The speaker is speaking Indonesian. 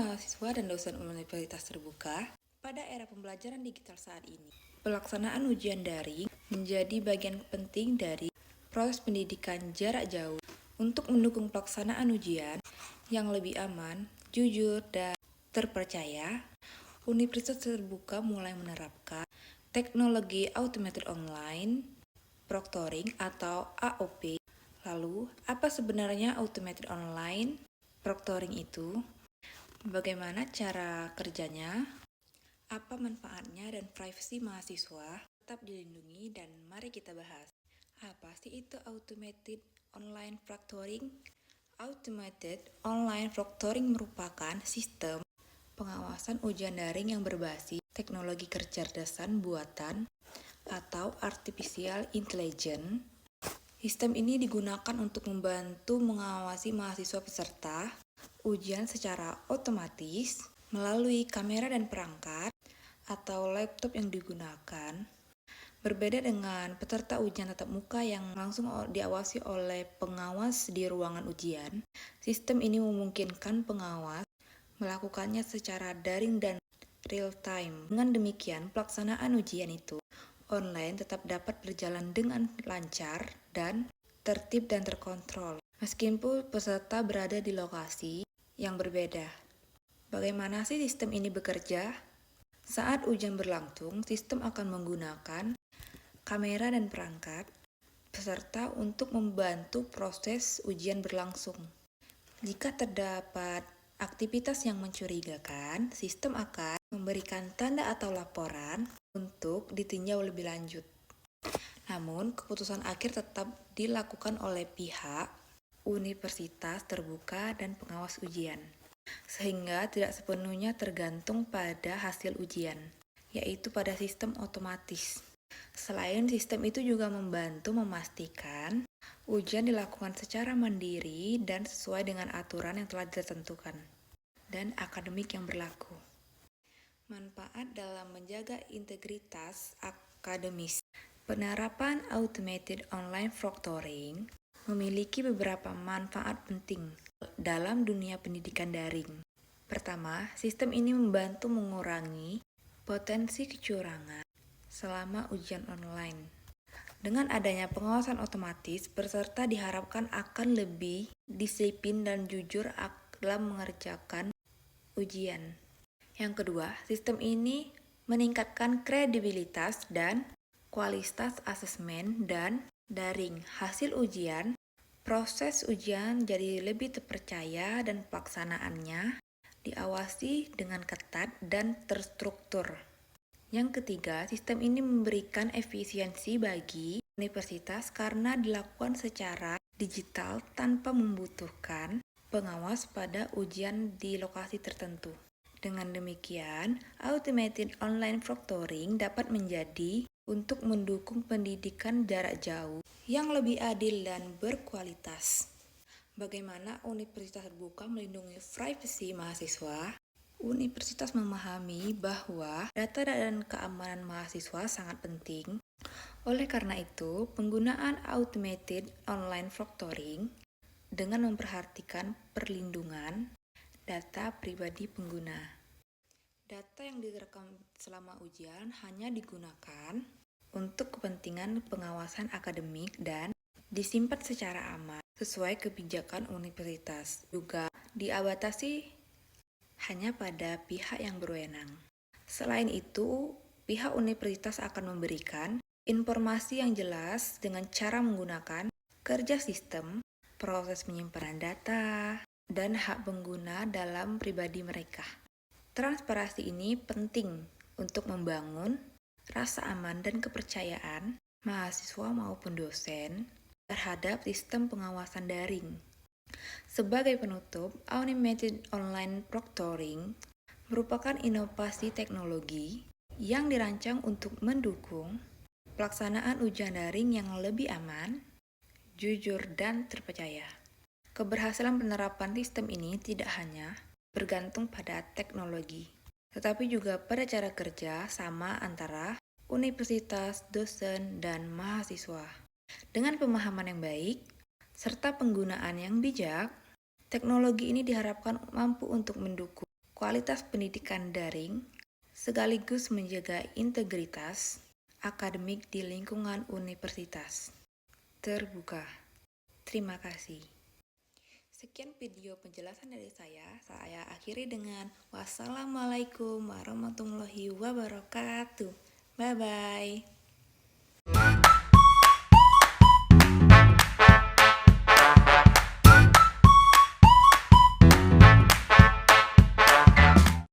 mahasiswa dan dosen universitas terbuka, pada era pembelajaran digital saat ini, pelaksanaan ujian daring menjadi bagian penting dari proses pendidikan jarak jauh. Untuk mendukung pelaksanaan ujian yang lebih aman, jujur, dan terpercaya, Universitas Terbuka mulai menerapkan teknologi automated online proctoring atau AOP. Lalu, apa sebenarnya automated online proctoring itu? Bagaimana cara kerjanya? Apa manfaatnya dan privasi mahasiswa tetap dilindungi, dan mari kita bahas. Apa sih itu automated online proctoring? Automated online proctoring merupakan sistem pengawasan ujian daring yang berbasis teknologi kecerdasan buatan atau artificial intelligence. Sistem ini digunakan untuk membantu mengawasi mahasiswa peserta ujian secara otomatis melalui kamera dan perangkat atau laptop yang digunakan. Berbeda dengan peserta ujian tatap muka yang langsung diawasi oleh pengawas di ruangan ujian, sistem ini memungkinkan pengawas melakukannya secara daring dan real time. Dengan demikian, pelaksanaan ujian itu online tetap dapat berjalan dengan lancar dan tertib dan terkontrol, meskipun peserta berada di lokasi yang berbeda. Bagaimana sih sistem ini bekerja? Saat ujian berlangsung, sistem akan menggunakan kamera dan perangkat peserta untuk membantu proses ujian berlangsung. Jika terdapat aktivitas yang mencurigakan, sistem akan memberikan tanda atau laporan untuk ditinjau lebih lanjut. Namun, keputusan akhir tetap dilakukan oleh pihak universitas terbuka dan pengawas ujian, sehingga tidak sepenuhnya tergantung pada hasil ujian, yaitu pada sistem otomatis. Selain sistem itu juga membantu memastikan ujian dilakukan secara mandiri dan sesuai dengan aturan yang telah ditentukan dan akademik yang berlaku. Manfaat dalam menjaga integritas akademis. Penerapan automated online proctoring memiliki beberapa manfaat penting dalam dunia pendidikan daring. Pertama, sistem ini membantu mengurangi potensi kecurangan selama ujian online. Dengan adanya pengawasan otomatis, peserta diharapkan akan lebih disiplin dan jujur dalam mengerjakan ujian. Yang kedua, sistem ini meningkatkan kredibilitas dan kualitas asesmen dan daring hasil ujian. Proses ujian jadi lebih terpercaya dan pelaksanaannya diawasi dengan ketat dan terstruktur. Yang ketiga, sistem ini memberikan efisiensi bagi universitas karena dilakukan secara digital tanpa membutuhkan pengawas pada ujian di lokasi tertentu. Dengan demikian, automated online proctoring dapat menjadi untuk mendukung pendidikan jarak jauh yang lebih adil dan berkualitas. Bagaimana universitas terbuka melindungi privasi mahasiswa? Universitas memahami bahwa data dan keamanan mahasiswa sangat penting. Oleh karena itu, penggunaan automated online proctoring dengan memperhatikan perlindungan data pribadi pengguna. Data yang direkam selama ujian hanya digunakan untuk kepentingan pengawasan akademik dan disimpan secara aman sesuai kebijakan universitas. Juga dibatasi hanya pada pihak yang berwenang. Selain itu, pihak universitas akan memberikan informasi yang jelas dengan cara menggunakan kerja sistem, proses penyimpanan data, dan hak pengguna dalam pribadi mereka. Transparansi ini penting untuk membangun rasa aman dan kepercayaan mahasiswa maupun dosen terhadap sistem pengawasan daring. Sebagai penutup, automated online proctoring merupakan inovasi teknologi yang dirancang untuk mendukung pelaksanaan ujian daring yang lebih aman, jujur, dan terpercaya. Keberhasilan penerapan sistem ini tidak hanya bergantung pada teknologi, tetapi juga pada cara kerja sama antara universitas, dosen, dan mahasiswa. Dengan pemahaman yang baik, serta penggunaan yang bijak, teknologi ini diharapkan mampu untuk mendukung kualitas pendidikan daring, sekaligus menjaga integritas akademik di lingkungan universitas terbuka. Terima kasih. Sekian video penjelasan dari saya akhiri dengan wassalamualaikum warahmatullahi wabarakatuh. Bye-bye.